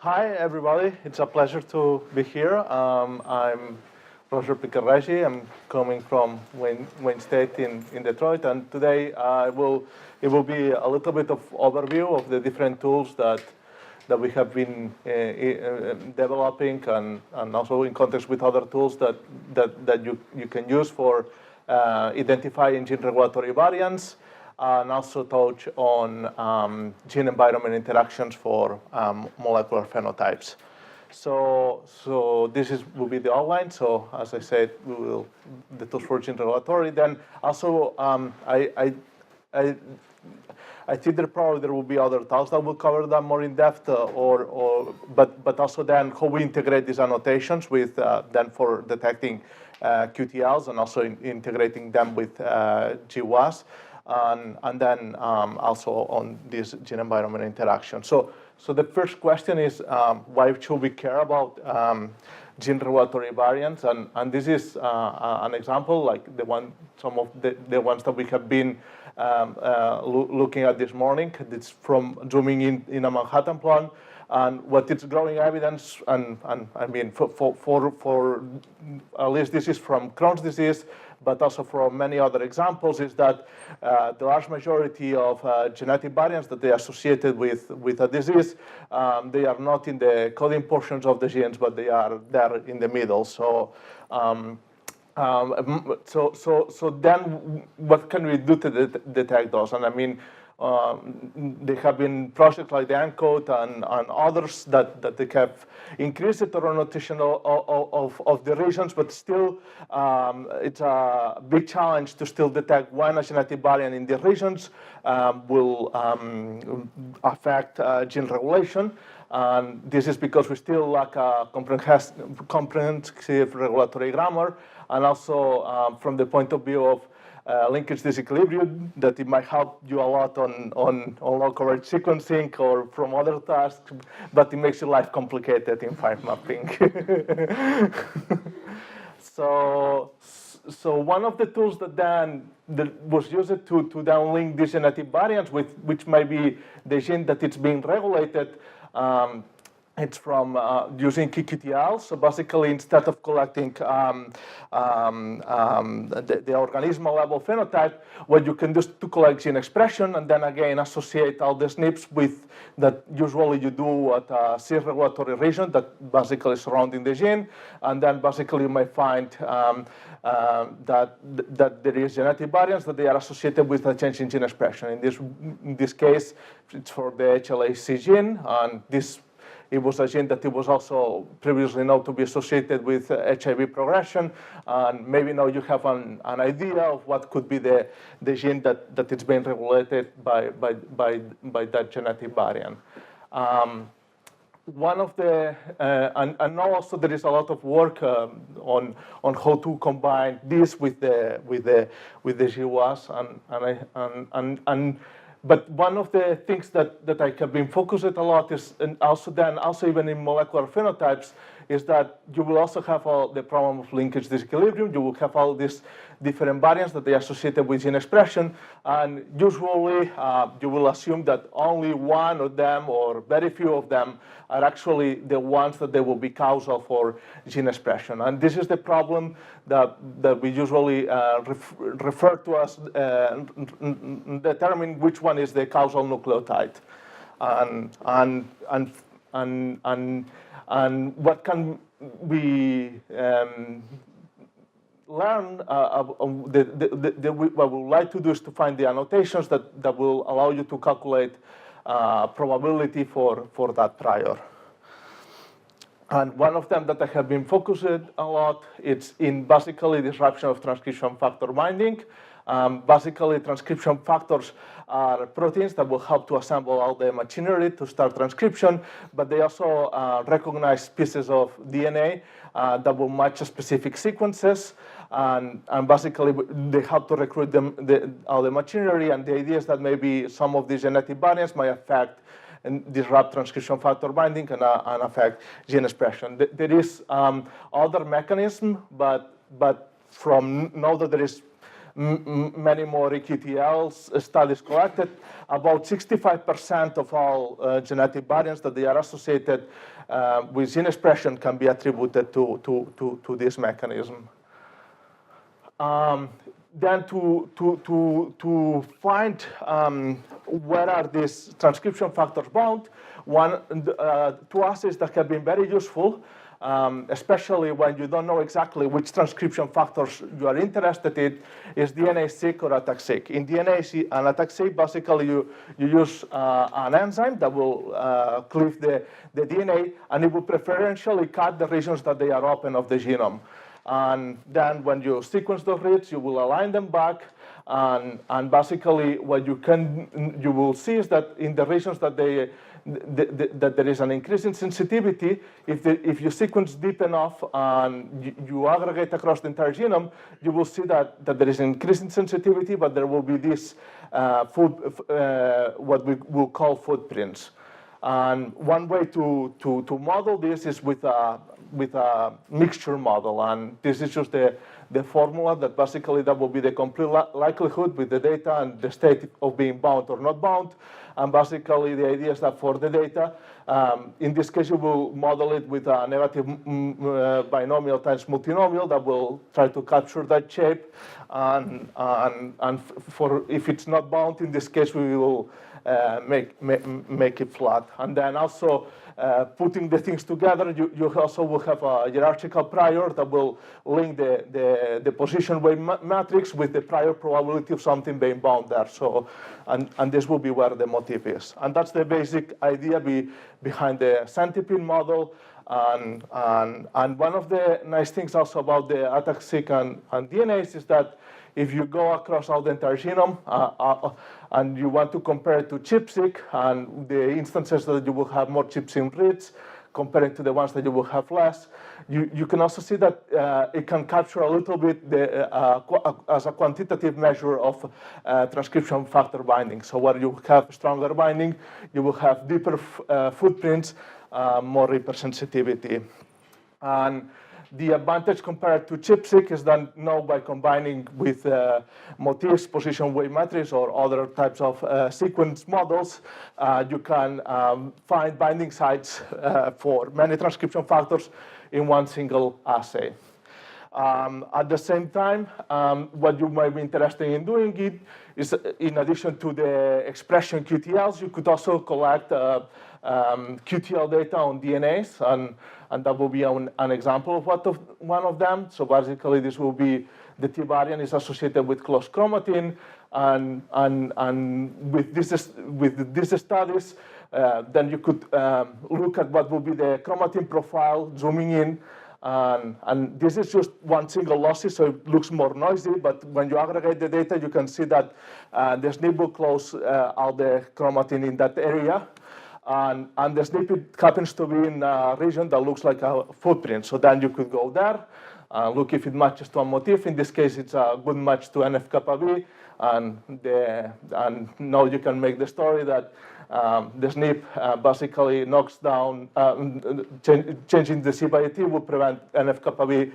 Hi, everybody. It's a pleasure to be here. I'm Professor Pique-Regi. I'm coming from Wayne State in Detroit, and today it will be a little bit of overview of the different tools that we have been developing, and also in context with other tools that you can use for identifying gene regulatory variants, and also touch on gene-environment interactions for molecular phenotypes. So this will be the outline. So as I said, the tools for gene regulatory. Then also I think there will be other talks that will cover that more in depth, but also then how we integrate these annotations with then for detecting QTLs and also integrating them with GWAS. And then also on this gene-environment interaction. So the first question is, why should we care about gene regulatory variants? And this is an example, like some of the ones that we have been looking at this morning. It's from zooming in a Manhattan plot. And what it's growing evidence, and I mean, for at least this is from Crohn's disease, but also from many other examples, is that the large majority of genetic variants that they are associated with a disease, they are not in the coding portions of the genes, but they are there in the middle. So then what can we do to detect those? And I mean, there have been projects like the ENCODE and others that they have increased the annotation of the regions, but still it's a big challenge to still detect when a genetic variant in the regions will affect gene regulation. And this is because we still lack a comprehensive regulatory grammar, and also from the point of view of linkage disequilibrium, that it might help you a lot on low coverage sequencing or from other tasks, but it makes your life complicated in file mapping. So one of the tools that was used to downlink these genetic variants with which might be the gene that it's being regulated. It's from using QTLs. So basically, instead of collecting the organismal level phenotype, what you can do is to collect gene expression, and then again associate all the SNPs with that usually you do at a cis regulatory region that basically is surrounding the gene, and then basically you might find that there is genetic variants that they are associated with a change in gene expression. In this case, it's for the HLA-C gene, and it was a gene that it was also previously known to be associated with HIV progression, and maybe now you have an idea of what could be the gene that it's being regulated by that genetic variant. One of the and now also there is a lot of work on how to combine this with the GWAS but one of the things that I have been focused a lot is, and also even in molecular phenotypes, is that you will also have the problem of linkage disequilibrium. You will have all these different variants that they are associated with gene expression, and usually you will assume that only one of them or very few of them are actually the ones that they will be causal for gene expression. And this is the problem that we usually refer to as determining which one is the causal nucleotide, and what can we learn? What we would like to do is to find the annotations that will allow you to calculate probability for that prior. And one of them that I have been focused a lot, it's in basically disruption of transcription factor binding. Basically, transcription factors are proteins that will help to assemble all the machinery to start transcription, but they also recognize pieces of DNA that will match specific sequences, and basically they help to recruit all the machinery, and the idea is that maybe some of these genetic variants might affect and disrupt transcription factor binding and affect gene expression. There is other mechanism, but from now that there is many more QTLs studies collected. About 65% of all genetic variants that they are associated with gene expression can be attributed to this mechanism. Then to find where are these transcription factors bound, two assays that have been very useful, especially when you don't know exactly which transcription factors you are interested in, is DNA-seq or ATAC-seq. In DNA-seq and ATAC-seq, basically you use an enzyme that will cleave the DNA, and it will preferentially cut the regions that they are open of the genome. And then when you sequence those reads, you will align them back, and basically what you will see is that in the regions that that there is an increase in sensitivity, if you sequence deep enough and you aggregate across the entire genome, you will see that there is an increase in sensitivity, but there will be this what we will call footprints. And one way to model this is with a mixture model, and this is just the formula that basically that will be the complete likelihood with the data and the state of being bound or not bound. And basically the idea is that for the data, in this case you will model it with a negative binomial times multinomial that will try to capture that shape, and for if it's not bound, in this case we will make it flat. And then also putting the things together, you also will have a hierarchical prior that will link the position weight matrix with the prior probability of something being bound there. So, and this will be where the motif is. And that's the basic idea behind the centipede model. And one of the nice things also about the ATAC-seq and DNAs is that if you go across all the entire genome and you want to compare it to ChIP-seq and the instances that you will have more chips in reads comparing to the ones that you will have less, you can also see that it can capture a little bit as a quantitative measure of transcription factor binding. So where you have stronger binding, you will have deeper footprints, more hypersensitivity. And the advantage compared to ChIP-seq is then now by combining with motifs, position weight matrix, or other types of sequence models, you can find binding sites for many transcription factors in one single assay. At the same time, what you might be interested in doing is, in addition to the expression QTLs, you could also collect QTL data on DNAs, and that will be an example of one of them. So basically, this will be the T variant is associated with closed chromatin, and with these studies, then you could look at what will be the chromatin profile, zooming in, and this is just one single lossy, so it looks more noisy, but when you aggregate the data, you can see that the SNP will close all the chromatin in that area. And the SNP happens to be in a region that looks like a footprint. So then you could go there, look if it matches to a motif. In this case, it's a good match to NF-kappa B. And now you can make the story that the SNP basically knocks down, changing the C by T will prevent NF-kappa B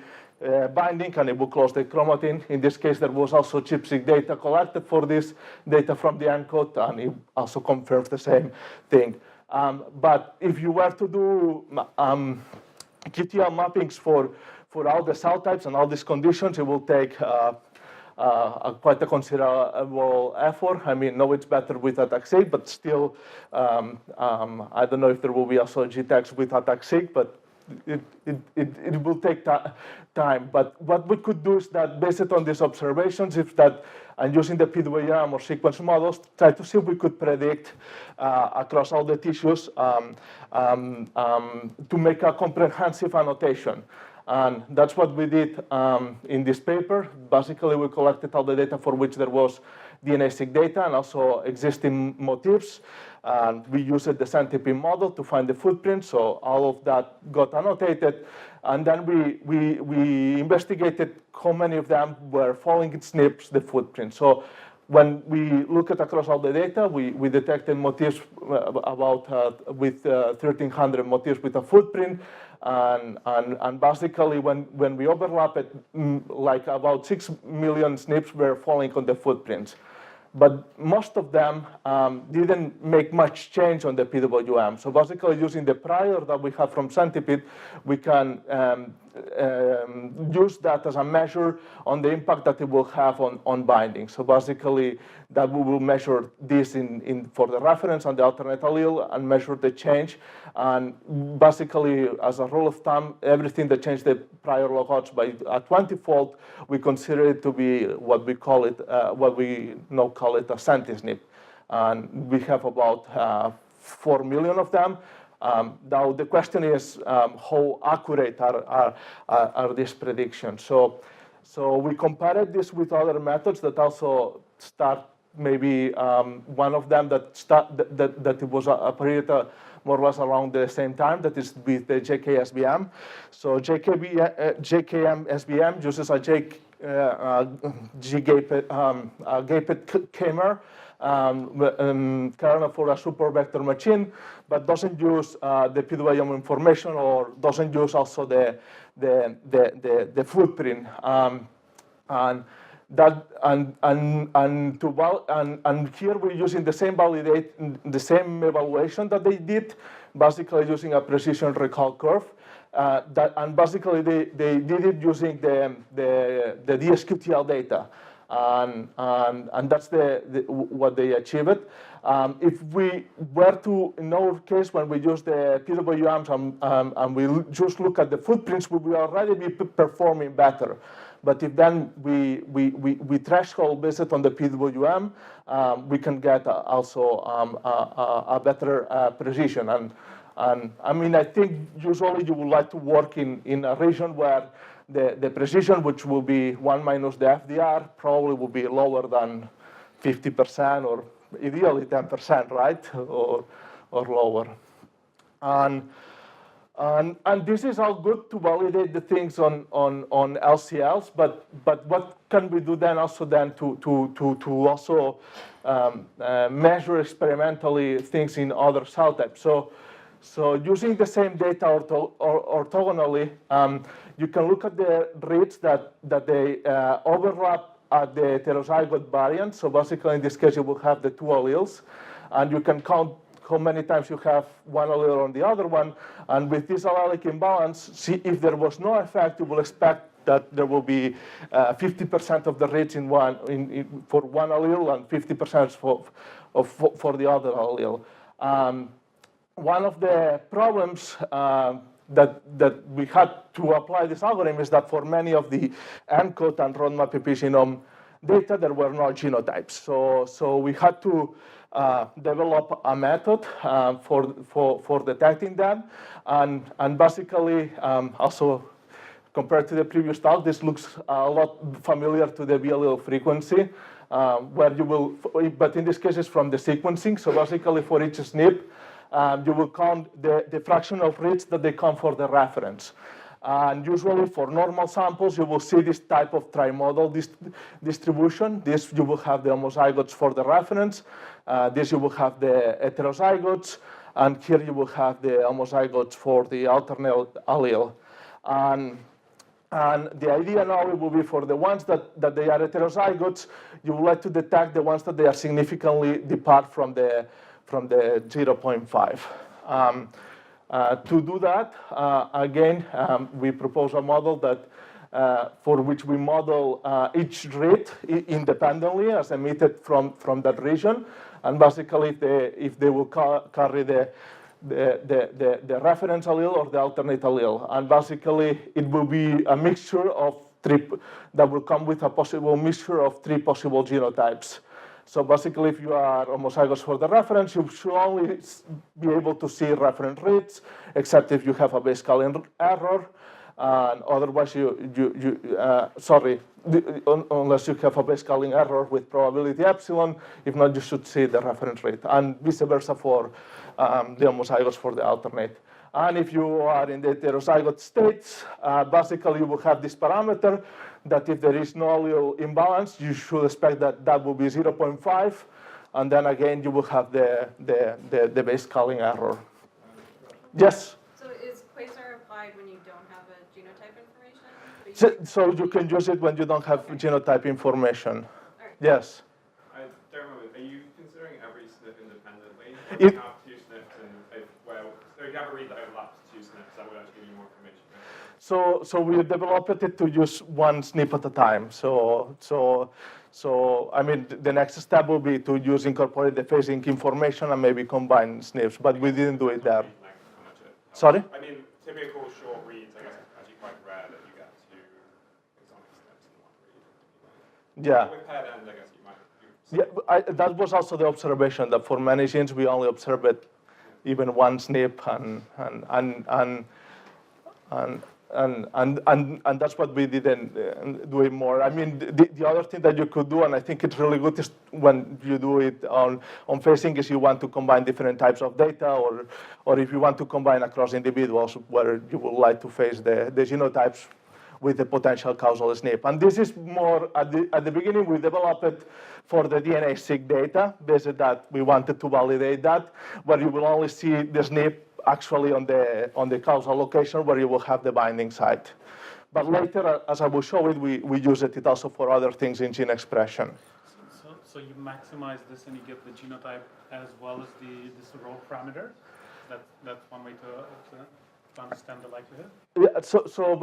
binding, and it will close the chromatin. In this case, there was also ChIP-seq data collected for this data from the ENCODE, and it also confirms the same thing. But if you were to do QTL mappings for all the cell types and all these conditions, it will take quite a considerable effort. I mean, no, it's better with ATAC-seq, but still, I don't know if there will be also GTEx with ATAC-seq, but it will take time. But what we could do is that, based on these observations, and using the PWM or sequence models, try to see if we could predict across all the tissues to make a comprehensive annotation. And that's what we did in this paper. Basically, we collected all the data for which there was DNA-seq data and also existing motifs. And we used the centipede model to find the footprints, so all of that got annotated. And then we investigated how many of them were following its SNPs, the footprint. So when we look at across all the data, we detected motifs with 1,300 motifs with a footprint, and basically when we overlap it, like about 6 million SNPs were falling on the footprints. But most of them didn't make much change on the PWM. So basically, using the prior that we have from Centipede, we can use that as a measure on the impact that it will have on binding. So basically, that we will measure this for the reference and the alternate allele and measure the change. And basically, as a rule of thumb, everything that changed the prior log odds by a 20-fold, we consider it to be what we now call it a centi-SNP. And we have about 4 million of them. Now the question is how accurate are these predictions? So we compared this with other methods that also start maybe one of them that it was a period more or less around the same time, that is with the JK-SBM. So JK-SBM uses a gaped camera kernel for a super vector machine, but doesn't use the PWM information or doesn't use also the footprint. And here we're using the same evaluation that they did, basically using a precision recall curve. And basically they did it using the DSQTL data. And that's what they achieved. If we were to, in our case, when we use the PWMs and we just look at the footprints, we will already be performing better. But if then we threshold based on the PWM, we can get also a better precision. And I mean, I think usually you would like to work in a region where the precision, which will be 1 minus the FDR, probably will be lower than 50% or ideally 10%, right? Or lower. And this is all good to validate the things on LCLs, but what can we do then also to also measure experimentally things in other cell types? So using the same data orthogonally, you can look at the reads that they overlap at the heterozygote variant. So basically, in this case, you will have the 2 alleles, and you can count how many times you have one allele on the other one. And with this allelic imbalance, see if there was no effect, you will expect that there will be 50% of the reads for one allele and 50% for the other allele. One of the problems that we had to apply this algorithm is that for many of the ENCODE and roadmap epigenome data, there were no genotypes. So we had to develop a method for detecting them. And basically, also compared to the previous talk, this looks a lot familiar to the allele frequency, where you will, but in this case, it's from the sequencing. So basically, for each SNP, you will count the fraction of reads that they count for the reference. And usually for normal samples, you will see this type of trimodal distribution. This you will have the homozygotes for the reference. This you will have the heterozygotes. And here you will have the homozygotes for the alternate allele. And the idea now will be for the ones that they are heterozygotes, you would like to detect the ones that they are significantly depart from the 0.5. To do that, again, we propose a model that for which we model each read independently as emitted from that region, and basically if they will carry the reference allele or the alternate allele, and basically it will be a mixture of that will come with a possible mixture of 3 possible genotypes. So basically, if you are homozygous for the reference, you should only be able to see reference reads, except if you have a base calling error. And otherwise, unless you have a base calling error with probability epsilon. If not, you should see the reference rate, and vice versa for the homozygous for the alternate. And if you are in the heterozygote states, basically you will have this parameter that if there is no allele imbalance, you should expect that that will be 0.5. And then again, you will have the base calling error. Yes? So is quasar applied when you don't have a genotype information? So you can use it when you don't have genotype information. Right. Yes? I don't remember. Are you considering every SNP independently? Or It- do you have two SNPs and so if you have a read that overlaps two SNPs, that would actually give you more information, right? So we developed it to use one SNP at a time. So I mean, the next step will be to incorporate the phasing information and maybe combine SNPs, but we didn't do it there. Sorry? I mean, typical short reads, I guess, it's actually quite rare that you get two exonic SNPs in one read. Yeah. With paired end, I guess you might. Yeah, that was also the observation that for many genes we only observed even one SNP, and that's what we didn't do it more. I mean, the other thing that you could do, and I think it's really good, is when you do it on phasing, is you want to combine different types of data, or if you want to combine across individuals where you would like to phase the genotypes with the potential causal SNP. And this is more, at the beginning, we developed it for the DNA-seq data, based that we wanted to validate that, where you will only see the SNP actually on the causal location where you will have the binding site. But later, as I will show it, we use it also for other things in gene expression. So you maximize this and you get the genotype as well as this raw parameter? That's one way to understand the likelihood? Yeah, so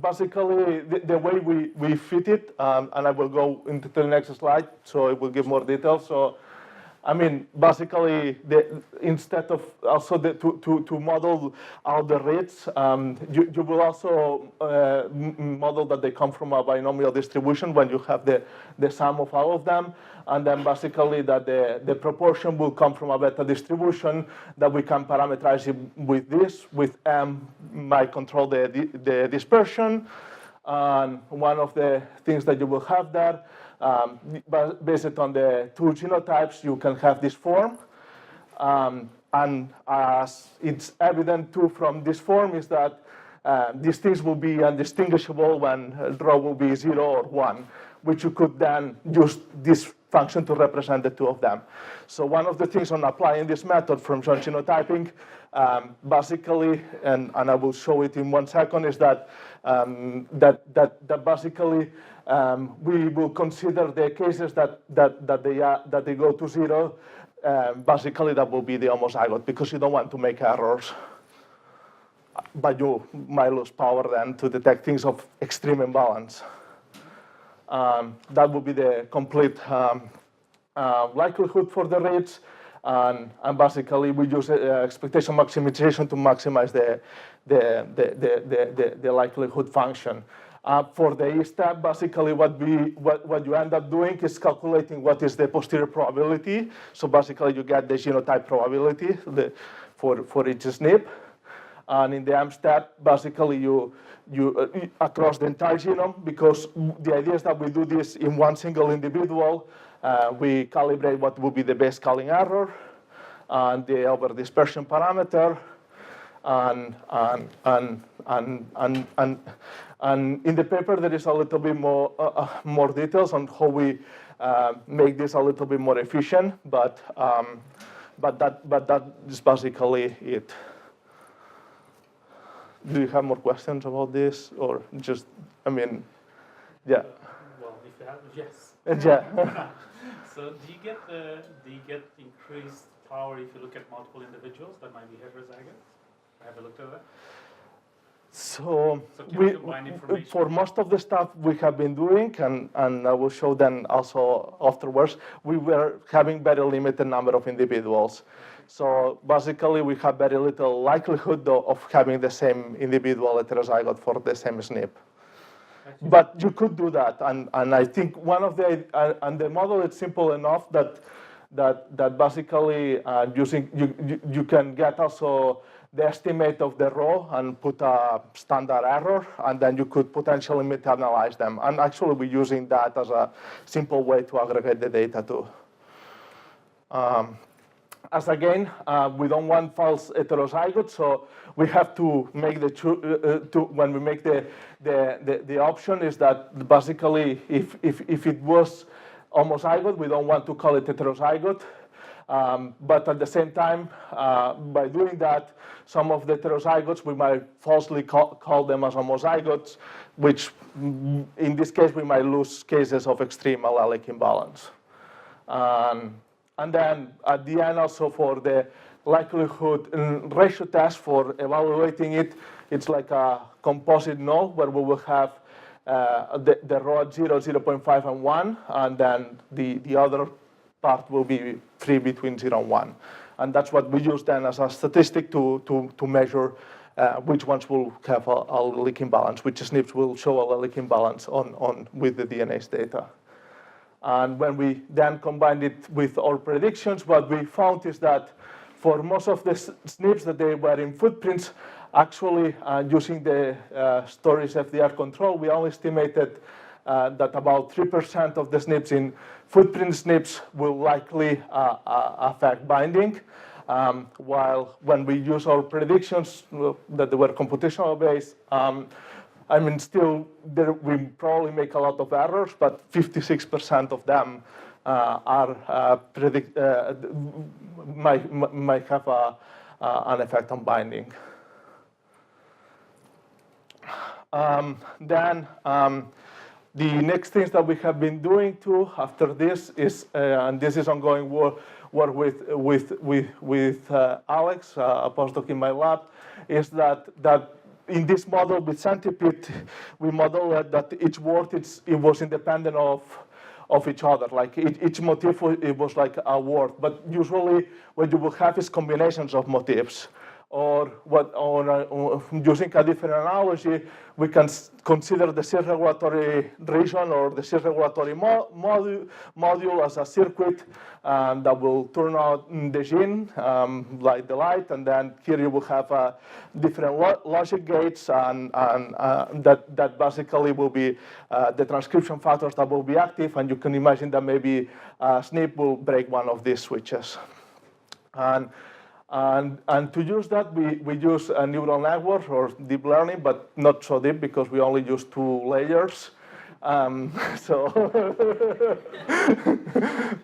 basically, the way we fit it, and I will go into the next slide, so it will give more details. So, I mean, basically, instead of also to model out the reads, you will also model that they come from a binomial distribution when you have the sum of all of them, and then basically that the proportion will come from a beta distribution that we can parameterize it with this. With M, might control the dispersion, and one of the things that you will have there, based on the two genotypes, you can have this form. And as it's evident too from this form is that these things will be undistinguishable when rho will be 0 or 1, which you could then use this function to represent the two of them. So one of the things on applying this method from John genotyping, basically, and I will show it in 1 second, is that that basically we will consider the cases that they go to 0. Basically, that will be the homozygote because you don't want to make errors. But you might lose power then to detect things of extreme imbalance. That would be the complete likelihood for the reads. And basically, we use expectation maximization to maximize the likelihood function. For the E step, basically what you end up doing is calculating what is the posterior probability. So basically, you get the genotype probability for each SNP. And in the M step, basically you across the entire genome, because the idea is that we do this in one single individual. We calibrate what would be the base calling error and the over dispersion parameter, and in the paper there is a little bit more details on how we make this a little bit more efficient, but that is basically it. Do you have more questions about this, or just, I mean, yeah. Well, if you have, yes. Yeah. So do you get increased power if you look at multiple individuals that might be heterozygous? Have you looked at that? So can you combine information? For most of the stuff we have been doing, and I will show them also afterwards, we were having very limited number of individuals. So basically, we have very little likelihood of having the same individual heterozygote for the same SNP. But you could do that, and I think one of the model is simple enough that basically you can get also the estimate of the row and put a standard error, and then you could potentially meta-analyze them. And actually, we're using that as a simple way to aggregate the data too. as again, we don't want false heterozygotes, so we have to make when we make the option is that basically if it was homozygote, we don't want to call it heterozygote. But at the same time, by doing that, some of the heterozygotes, we might falsely call them as homozygotes, which in this case, we might lose cases of extreme allelic imbalance. And then at the end, also for the likelihood ratio test for evaluating it, it's like a composite null where we will have the row at 0, 0.5, and 1, and then the other part will be free between 0 and 1. And that's what we use then as a statistic to measure which ones will have allelic imbalance, which SNPs will show allelic imbalance with the DNase data. And when we then combined it with our predictions, what we found is that for most of the SNPs that they were in footprints, actually using the storage FDR control, we only estimated that about 3% of the SNPs in footprint SNPs will likely affect binding, while when we use our predictions that they were computational based, I mean, still, we probably make a lot of errors, but 56% of them might have an effect on binding. The next things that we have been doing too after this is, and this is ongoing work with Alex, a postdoc in my lab, is that in this model with Centipede, we modeled that each word it was independent of each other. Like each motif, it was like a word. But usually, what you will have is combinations of motifs. Or using a different analogy, we can consider the cirregulatory region or the cirregulatory module as a circuit that will turn on the gene, like the light, and then here you will have different logic gates, and that basically will be the transcription factors that will be active, and you can imagine that maybe SNP will break one of these switches. And to use that, we use a neural network or deep learning, but not so deep because we only use 2 layers.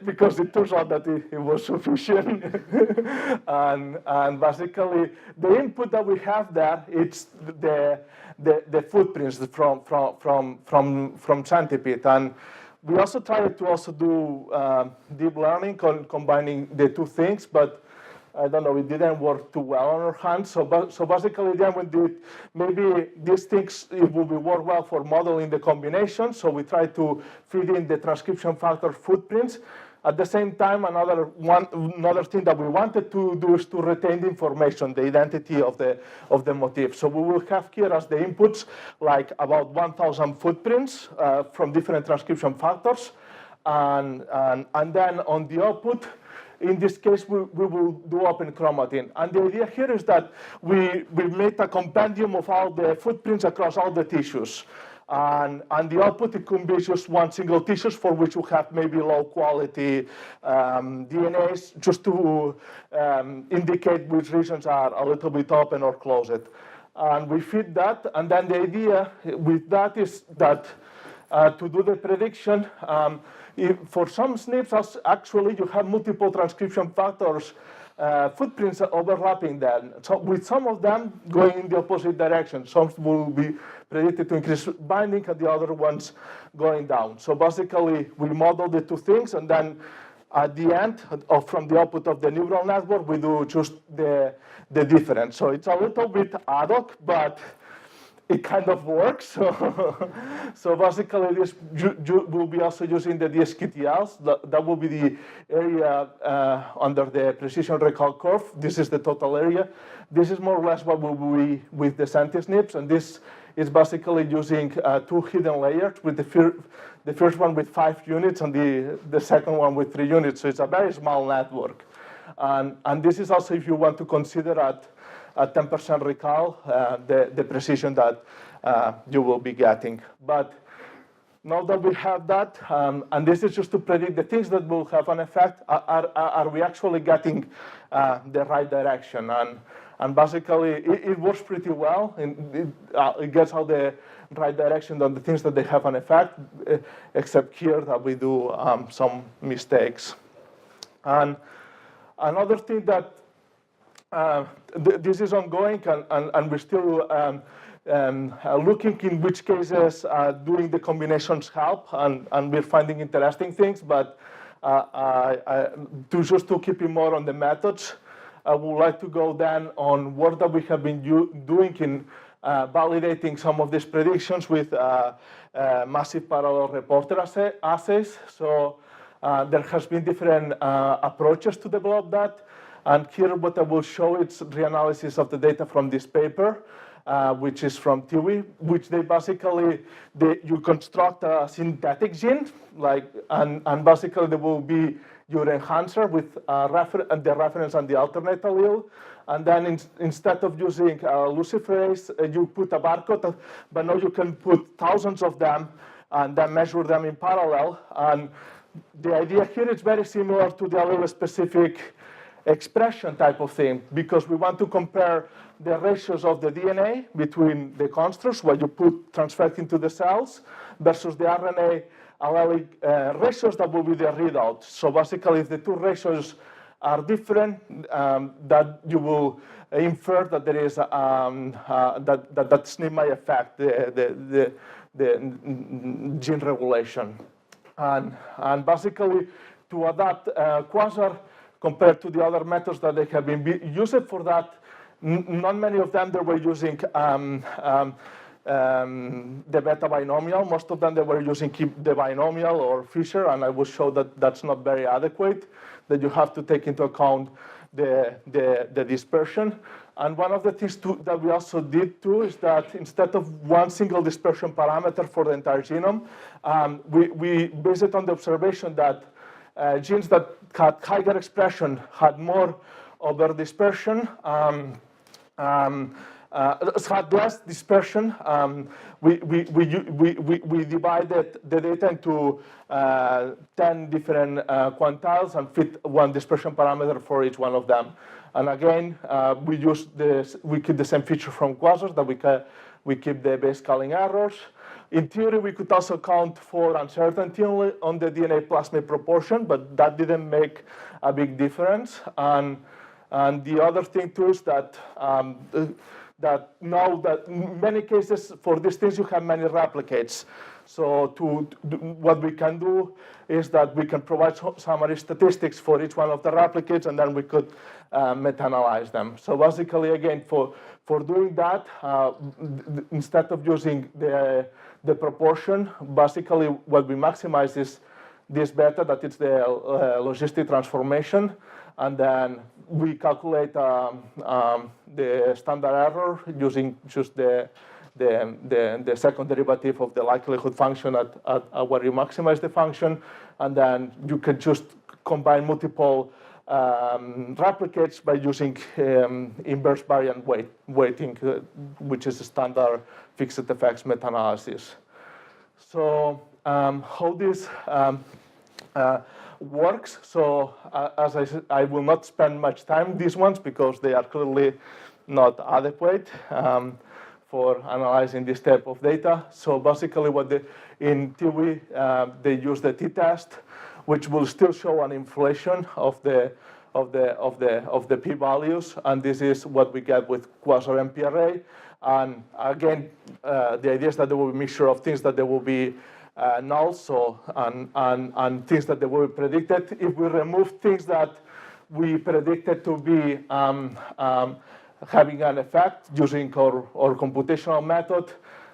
Because it turns out that it was sufficient. and basically, the input that we have there, it's the footprints from Centipede. And we also tried to do deep learning, combining the 2 things, but I don't know, it didn't work too well on our hands. So basically, then we did, maybe these things, it will be work well for modeling the combination. So we tried to feed in the transcription factor footprints. At the same time, another thing that we wanted to do is to retain the information, the identity of the motif. So we will have here as the inputs, like about 1,000 footprints from different transcription factors. And then on the output, in this case, we will do open chromatin. And the idea here is that we made a compendium of all the footprints across all the tissues. And the output, it could be just one single tissue for which you have maybe low quality DNAs, just to indicate which regions are a little bit open or closed. And we feed that, and then the idea with that is that to do the prediction, for some SNPs, actually, you have multiple transcription factors, footprints overlapping them. So with some of them going in the opposite direction, some will be predicted to increase binding, and the other ones going down. So basically, we model the 2 things, and then at the end, from the output of the neural network, we do just the difference. So it's a little bit ad hoc, but it kind of works. So basically, this will be also using the QTLs. That will be the area under the precision recall curve. This is the total area. This is more or less what will be with the SNPs, and this is basically using 2 hidden layers, with the first one with 5 units and the second one with 3 units. So it's a very small network. And this is also if you want to consider at 10% recall, the precision that you will be getting. But now that we have that, and this is just to predict the things that will have an effect, are we actually getting the right direction? And basically, it works pretty well. It gets out the right direction on the things that they have an effect, except here that we do some mistakes. And another thing that this is ongoing, and we're still looking in which cases doing the combinations help, and we're finding interesting things, but just to keep it more on the methods, I would like to go then on work that we have been doing in validating some of these predictions with massive parallel reporter assays. So there has been different approaches to develop that. And here what I will show is reanalysis of the data from this paper, which is from TIWI, which they basically, you construct a synthetic gene, and basically there will be your enhancer with the reference and the alternate allele. And then instead of using luciferase, you put a barcode, but now you can put thousands of them and then measure them in parallel. And the idea here is very similar to the allele-specific expression type of thing, because we want to compare the ratios of the DNA between the constructs, where you put transfect into the cells, versus the RNA allelic ratios that will be the readout. So basically, if the two ratios are different, that you will infer that there is that SNP may affect the gene regulation. And basically, to adapt Quasar compared to the other methods that they have been used for that, not many of them they were using the beta binomial. Most of them they were using the binomial or Fisher, and I will show that that's not very adequate, that you have to take into account the dispersion. And one of the things that we also did too is that instead of one single dispersion parameter for the entire genome, we based it on the observation that genes that had higher expression had more over-dispersion, had less dispersion. We divided the data into 10 different quantiles and fit one dispersion parameter for each one of them. And again, we keep the same feature from quasars, that we keep the base calling errors. In theory, we could also count for uncertainty on the DNA plasmid proportion, but that didn't make a big difference. And the other thing too is that now that in many cases for these things you have many replicates. So what we can do is that we can provide summary statistics for each one of the replicates, and then we could meta-analyze them. So basically, again, for doing that, instead of using the proportion, basically what we maximize is this beta, that it's the logistic transformation, and then we calculate the standard error using just the second derivative of the likelihood function at where you maximize the function, and then you can just combine multiple replicates by using inverse variant weighting, which is a standard fixed effects meta-analysis. So how this works. So as I said, I will not spend much time on these ones because they are clearly not adequate for analyzing this type of data. So basically, in TIWI they use the t-test, which will still show an inflation of the p-values, and this is what we get with quasar MPRA. And again, the idea is that there will be a mixture of things that there will be null, so and things that they will be predicted. If we remove things that we predicted to be having an effect using our computational method,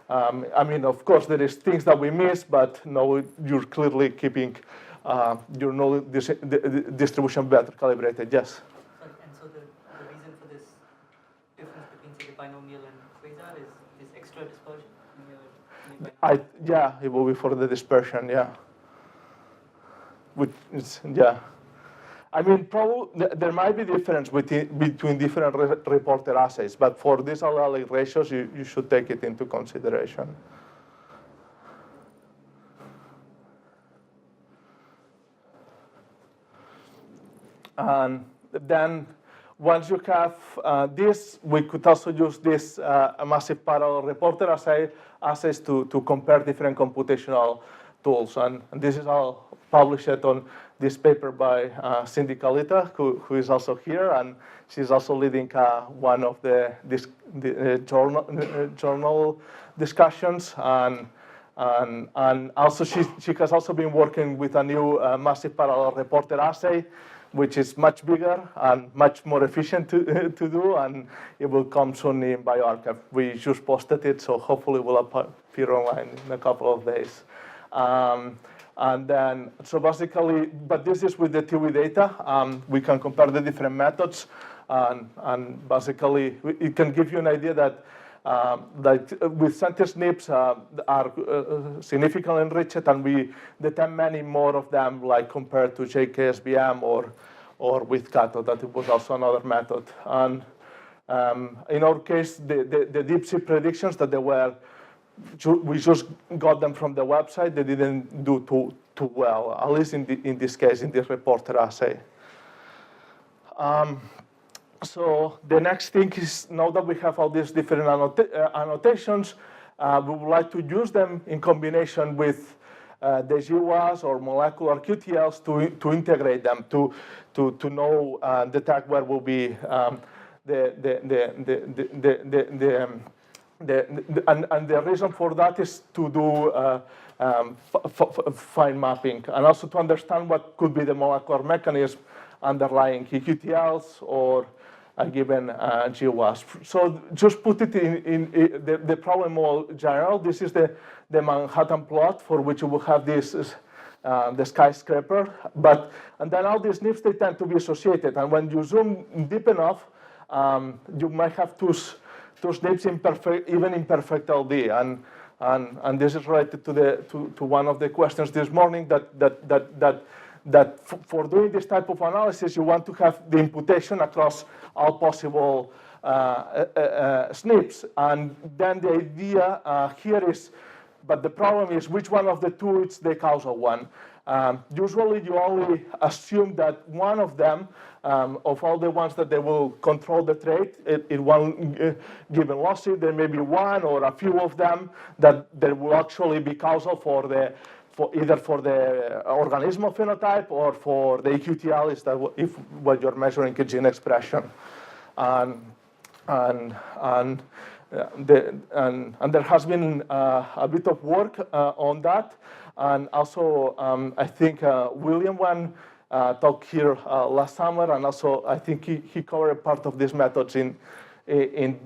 I mean, of course, there is things that we miss, but no, you're clearly keeping your null distribution better calibrated. Yes. Sorry, and so the reason for this difference between, say, the binomial and quasar is this extra dispersion in your binomial? Yeah, it will be for the dispersion. Yeah. Yeah. I mean, probably there might be difference between different reporter assays, but for these allelic ratios, you should take it into consideration. And then once you have this, we could also use this massive parallel reporter assays to compare different computational tools. And this is all published on this paper by Cindy Kalita, who is also here, and she's also leading one of the journal discussions. And also she has also been working with a new massive parallel reporter assay, which is much bigger and much more efficient to do, and it will come soon in bioRxiv. We just posted it, so hopefully it will appear online in a couple of days. And then, so basically, but this is with the TIWI data. We can compare the different methods, and basically, it can give you an idea that like with center SNPs are significantly enriched, and we detect many more of them, like compared to JKSBM or with Cato. That it was also another method. And in our case, the deep sea predictions that they were, we just got them from the website. They didn't do too well, at least in this case, in this reporter assay. So the next thing is, now that we have all these different annotations, we would like to use them in combination with the GWAS or molecular QTLs to integrate them, to know, detect where will be and the reason for that is to do fine mapping, and also to understand what could be the molecular mechanism underlying QTLs or a given GWAS. So just put it in the problem more general. This is the Manhattan plot for which you will have this the skyscraper, and then all these SNPs, they tend to be associated, and when you zoom deep enough, you might have two SNPs even in perfect LD, and this is related to one of the questions this morning that for doing this type of analysis, you want to have the imputation across all possible SNPs, and then the idea here is, but the problem is which one of the two is the causal one. Usually you only assume that one of them, of all the ones that they will control the trait in one given lawsuit, there may be one or a few of them that there will actually be causal for either for the organismal phenotype or for the QTL, is that if what you're measuring is gene expression. And there has been a bit of work on that, and also I think William talked here last summer, and also I think he covered part of these methods in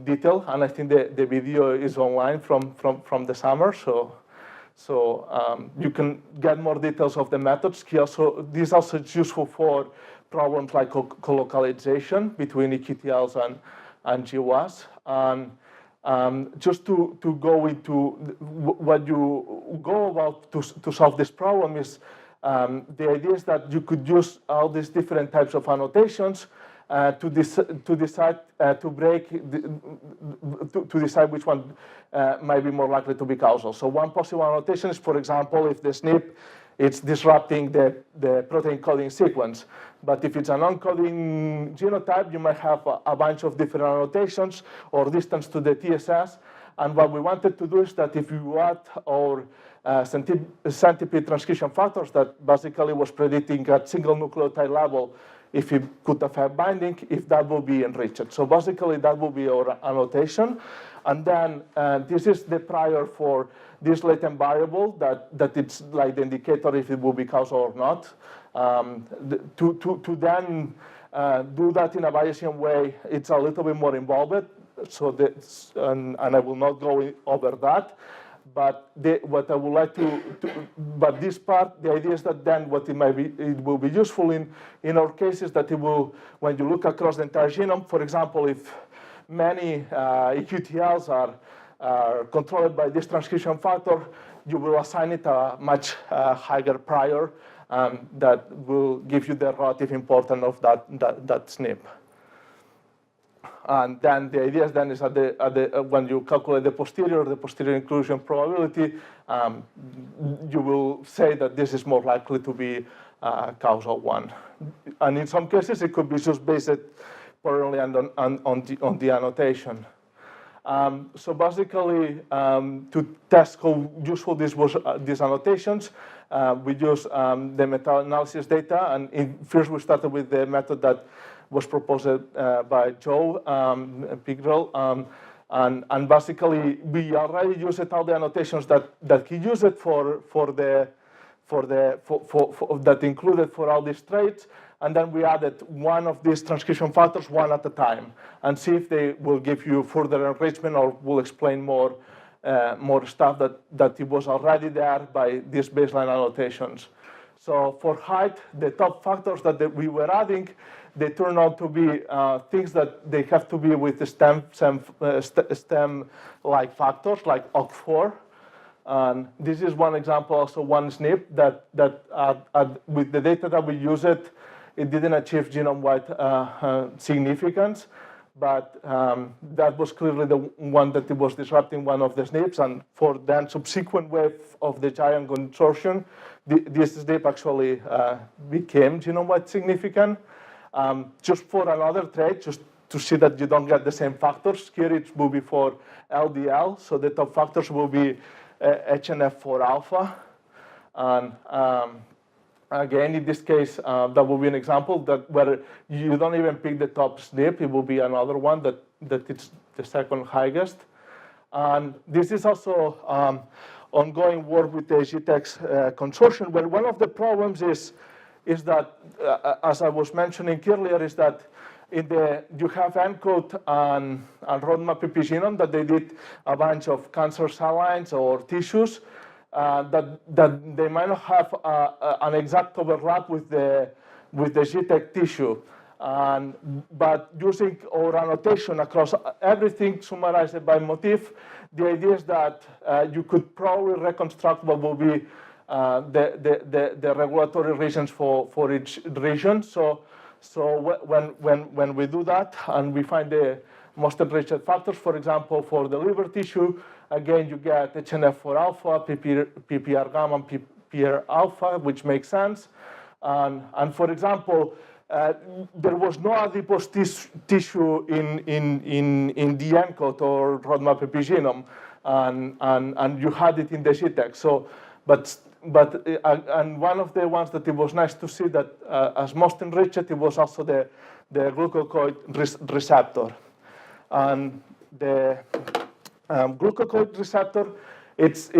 detail, and I think the video is online from the summer, so you can get more details of the methods. This also is useful for problems like colocalization between QTLs and GWAS. Just to go into what you go about to solve this problem is the idea is that you could use all these different types of annotations to decide which one might be more likely to be causal. So one possible annotation is, for example, if the SNP it's disrupting the protein coding sequence. But if it's a non-coding genotype, you might have a bunch of different annotations or distance to the TSS. And what we wanted to do is that if you add our centipede transcription factors that basically was predicting at single nucleotide level if it could affect binding, if that will be enriched. So basically that will be our annotation. And then this is the prior for this latent variable that it's like the indicator if it will be causal or not. To then do that in a Bayesian way, it's a little bit more involved. So that's, and I will not go over that. But what I would like but this part, the idea is that then what it will be useful in our case is that it will, when you look across the entire genome, for example, if many QTLs are controlled by this transcription factor, you will assign it a much higher prior that will give you the relative importance of that SNP. And then the idea then is when you calculate the posterior inclusion probability, you will say that this is more likely to be causal one. And in some cases, it could be just based purely on the annotation. So basically, to test how useful these annotations, we use the meta-analysis data. And first, we started with the method that was proposed by Joe Piqué-Regí. And basically, we already used all the annotations that he used that included for all these traits. And then we added one of these transcription factors one at a time and see if they will give you further enrichment or will explain more stuff that it was already there by these baseline annotations. So for height, the top factors that we were adding, they turn out to be things that they have to be with the stem-like factors, like OC4. And this is one example, also one SNP that with the data that we used, it didn't achieve genome-wide significance, but that was clearly the one that it was disrupting one of the SNPs. And for then subsequent wave of the giant consortium, this SNP actually became genome-wide significant. Just for another trait, just to see that you don't get the same factors, here it will be for LDL, so the top factors will be HNF4 alpha. And again, in this case, that will be an example that where you don't even pick the top SNP, it will be another one that it's the second highest. And this is also ongoing work with the GTX consortium, where one of the problems is that, as I was mentioning earlier, is that you have ENCODE and roadmap epigenome that they did a bunch of cancer cell lines or tissues that they might not have an exact overlap with the GTEC tissue. But using our annotation across everything summarized by motif, the idea is that you could probably reconstruct what will be the regulatory regions for each region. So when we do that and we find the most enriched factors, for example, for the liver tissue, again, you get HNF4 alpha, PPR gamma, and PPR alpha, which makes sense. And for example, there was no adipose tissue in the ENCODE or roadmap epigenome, and you had it in the GTEC. So, but one of the ones that it was nice to see that as most enriched, it was also the glucocorticoid receptor. And the glucocorticoid receptor, it's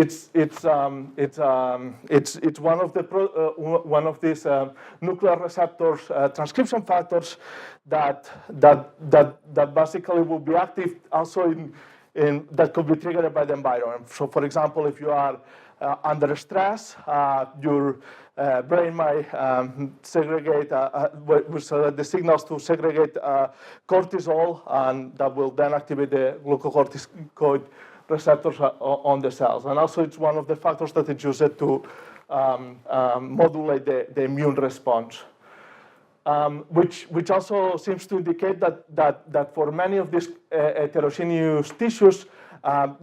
one of these nuclear receptors transcription factors that basically will be active also in that could be triggered by the environment. So, for example, if you are under stress, your brain might segregate the signals to segregate cortisol, and that will then activate the glucocorticoid receptors on the cells. And also, it's one of the factors that is used to modulate the immune response. Which also seems to indicate that for many of these heterogeneous tissues,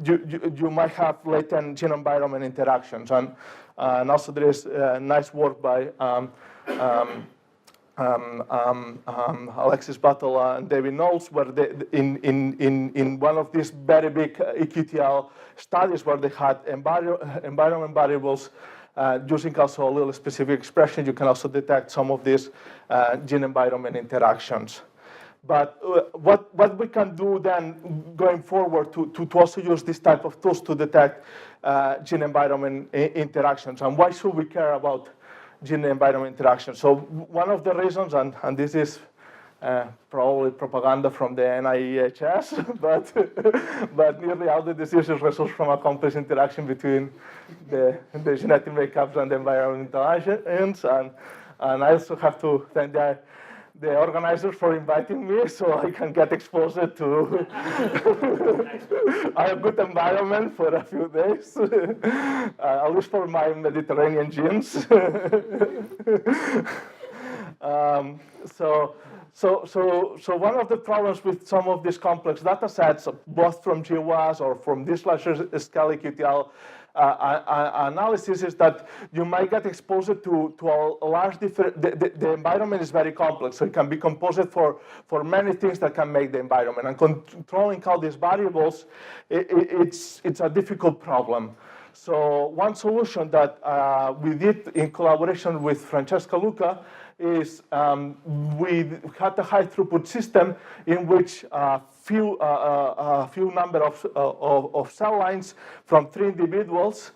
you might have latent genome-environment interactions. And also there is nice work by Alexis Battle and David Knowles, where in one of these very big QTL studies where they had environment variables using also a little specific expression, you can also detect some of these gene-environment interactions. But what we can do then going forward to also use this type of tools to detect gene-environment interactions, and why should we care about gene-environment interactions? So one of the reasons, and this is probably propaganda from the NIEHS, but nearly all the diseases result from a complex interaction between the genetic makeups and the environmental agents. And I also have to thank the organizers for inviting me so I can get exposed to a good environment for a few days, at least for my Mediterranean genes. So one of the problems with some of these complex data sets, both from GWAS or from this larger scale QTL analysis is that you might get exposed to a large different, the environment is very complex, so it can be composed for many things that can make the environment. And controlling all these variables, it's a difficult problem. So one solution that we did in collaboration with Francesca Luca is we had a high throughput system in which a few number of cell lines from 3 individuals,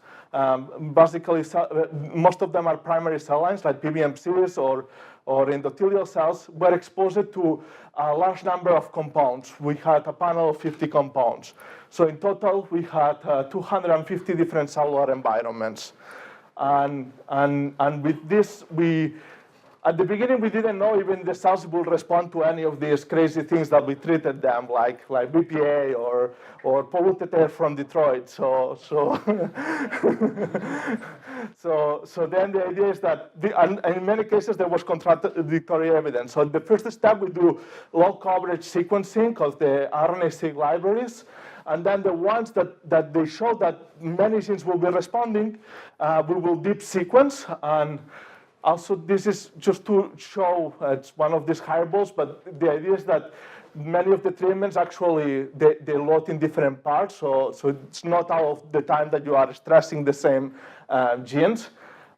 basically most of them are primary cell lines like PBMCs or endothelial cells, were exposed to a large number of compounds. We had a panel of 50 compounds. So in total, we had 250 different cellular environments. And with this, at the beginning, we didn't know even the cells would respond to any of these crazy things that we treated them, like BPA or polluted air from Detroit. So then the idea is that, and in many cases, there was contradictory evidence. So the first step, we do low coverage sequencing of the RNA-seq libraries. And then the ones that they show that many genes will be responding, we will deep sequence. And also, this is just to show, it's one of these highballs, but the idea is that many of the treatments actually, they load in different parts, so it's not all of the time that you are stressing the same genes.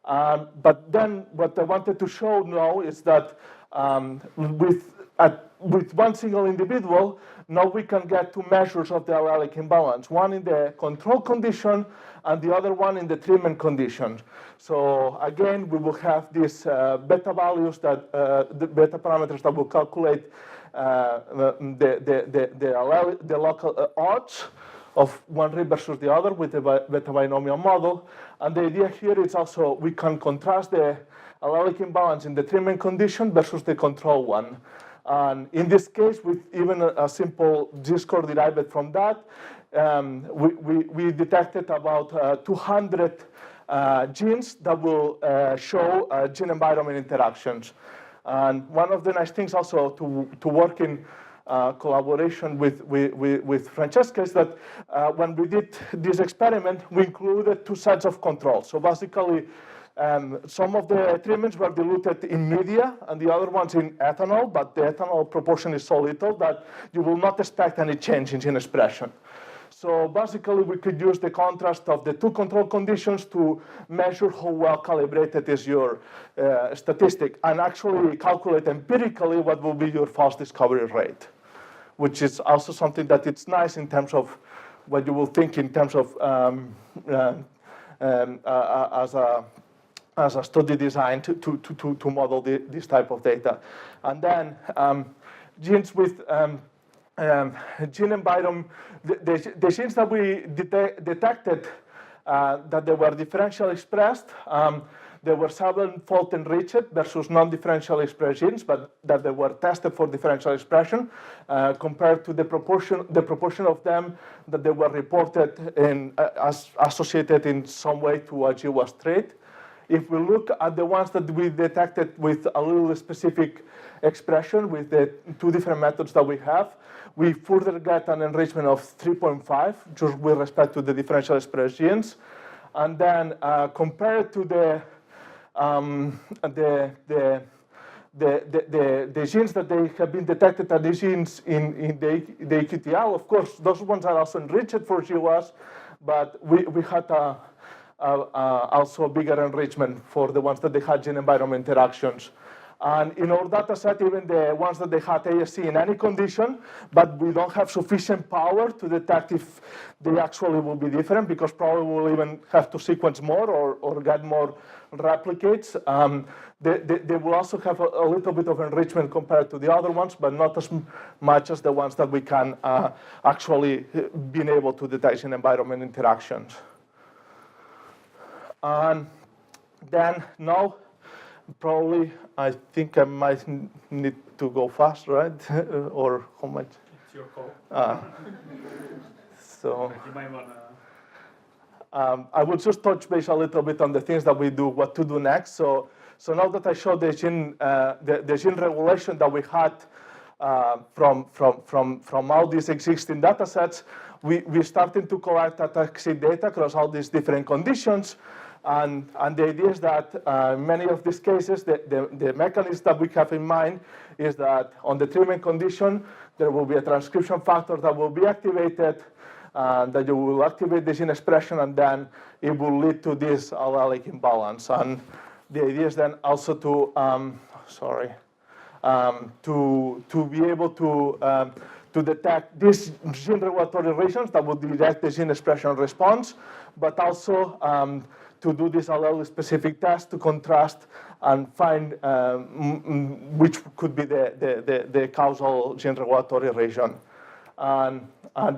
But then what I wanted to show now is that with one single individual, now we can get 2 measures of the allelic imbalance, one in the control condition and the other one in the treatment condition. So again, we will have these beta values, that the beta parameters that will calculate the local odds of one read versus the other with the beta binomial model. And the idea here is also we can contrast the allelic imbalance in the treatment condition versus the control one. And in this case, with even a simple Z-score derived from that, we detected about 200 genes that will show gene-environment interactions. And one of the nice things also to work in collaboration with Francesca is that when we did this experiment, we included 2 sets of controls. So basically, some of the treatments were diluted in media and the other ones in ethanol, but the ethanol proportion is so little that you will not expect any change in gene expression. So basically, we could use the contrast of the 2 control conditions to measure how well calibrated is your statistic and actually calculate empirically what will be your false discovery rate, which is also something that it's nice in terms of what you will think in terms of as a study design to model this type of data. And then genes with gene environment, the genes that we detected that they were differentially expressed, they were 7-fold enriched versus non-differentially expressed genes, but that they were tested for differential expression compared to the proportion of them that they were reported as associated in some way to a GWAS trait. If we look at the ones that we detected with allele-specific expression with the 2 different methods that we have, we further get an enrichment of 3.5 just with respect to the differential expressed genes. And then compared to the genes that they have been detected as the genes in the QTL, of course, those ones are also enriched for GWAS, but we had also a bigger enrichment for the ones that they had gene-environment interactions. And in our data set, even the ones that they had ASC in any condition, but we don't have sufficient power to detect if they actually will be different, because probably we'll even have to sequence more or get more replicates. They will also have a little bit of enrichment compared to the other ones, but not as much as the ones that we can actually being able to detect in environment interactions. And then now, probably, I think I might need to go fast, right? Or how much? It's your call. So You might want to. I will just touch base a little bit on the things that we do, what to do next. So now that I showed the gene regulation that we had from all these existing data sets, we're starting to collect ataxia data across all these different conditions. And the idea is that in many of these cases, the mechanism that we have in mind is that on the treatment condition, there will be a transcription factor that will be activated, that you will activate this gene expression, and then it will lead to this allelic imbalance. And the idea is then also to, to be able to detect these gene regulatory regions that will direct the gene expression response, but also to do this allele-specific test to contrast and find which could be the causal gene regulatory region. And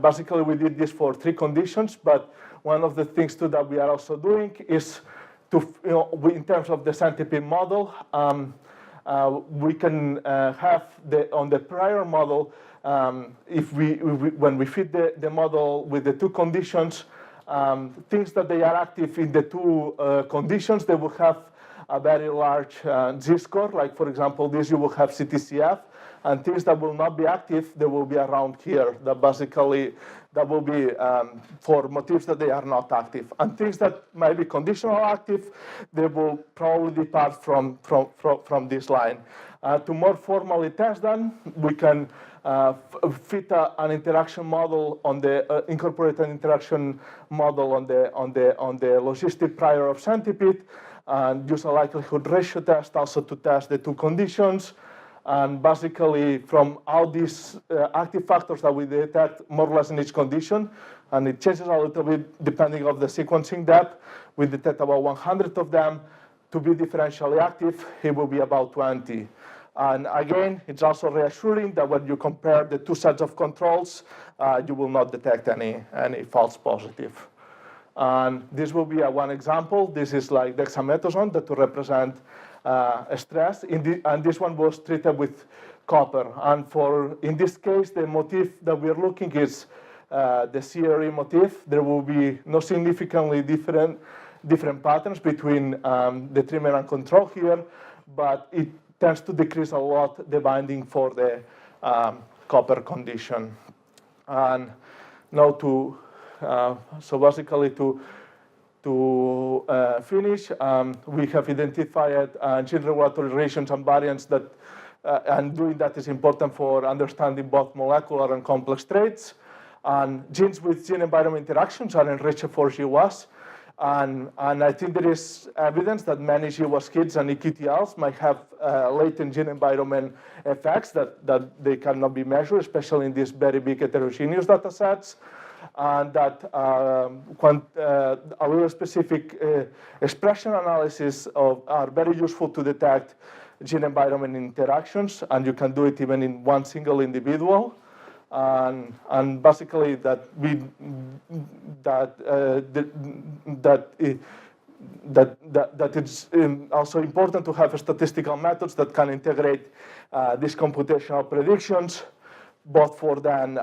basically, we did this for 3 conditions, but one of the things too that we are also doing is to, in terms of the centipede model, we can have on the prior model, when we fit the model with the 2 conditions, things that they are active in the 2 conditions, they will have a very large Z-score. Like, for example, this you will have CTCF, and things that will not be active, they will be around here. That basically, that will be for motifs that they are not active. And things that might be conditional active, they will probably depart from this line. To more formally test them, we can fit an interaction model on the incorporate an interaction model on the logistic prior of centipede, and use a likelihood ratio test also to test the 2 conditions. And basically, from all these active factors that we detect more or less in each condition, and it changes a little bit depending on the sequencing depth, we detect about 100 of them. To be differentially active, it will be about 20. And again, it's also reassuring that when you compare the 2 sets of controls, you will not detect any false positive. And this will be one example. This is like dexamethasone that to represent stress. And this one was treated with copper. And in this case, the motif that we're looking is the CRE motif. There will be no significantly different patterns between the treatment and control here, but it tends to decrease a lot the binding for the copper condition. And now so basically to finish, we have identified gene regulatory regions and variants that, and doing that is important for understanding both molecular and complex traits. And genes with gene-environment interactions are enriched for GWAS. And I think there is evidence that many GWAS kids and QTLs might have latent gene environment effects that they cannot be measured, especially in these very big heterogeneous data sets. And that allele-specific expression analysis are very useful to detect gene environment interactions, and you can do it even in one single individual. And basically that it's also important to have statistical methods that can integrate these computational predictions, both for then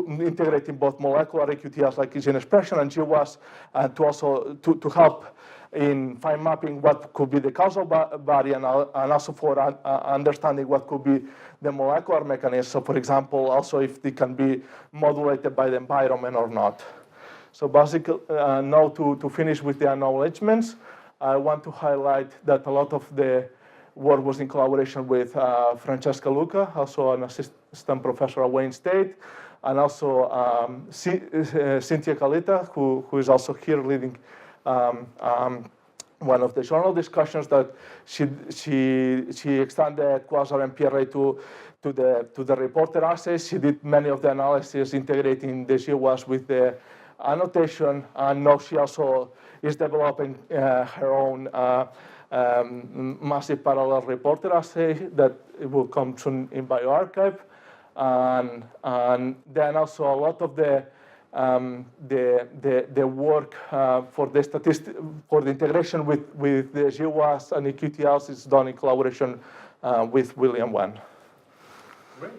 integrating both molecular QTLs like gene expression and GWAS, and to also to help in fine mapping what could be the causal variant, and also for understanding what could be the molecular mechanism. So for example, also if they can be modulated by the environment or not. So basically, now to finish with the acknowledgements, I want to highlight that a lot of the work was in collaboration with Francesca Luca, also an assistant professor at Wayne State, and also Cynthia Calita, who is also here leading one of the journal discussions, that she extended quasar and PRA to the reporter assays. She did many of the analyses integrating the GWAS with the annotation, and now she also is developing her own massive parallel reporter assay that will come soon in bioRxiv. And then also a lot of the work for the integration with the GWAS and the QTLs is done in collaboration with William Wen. Great.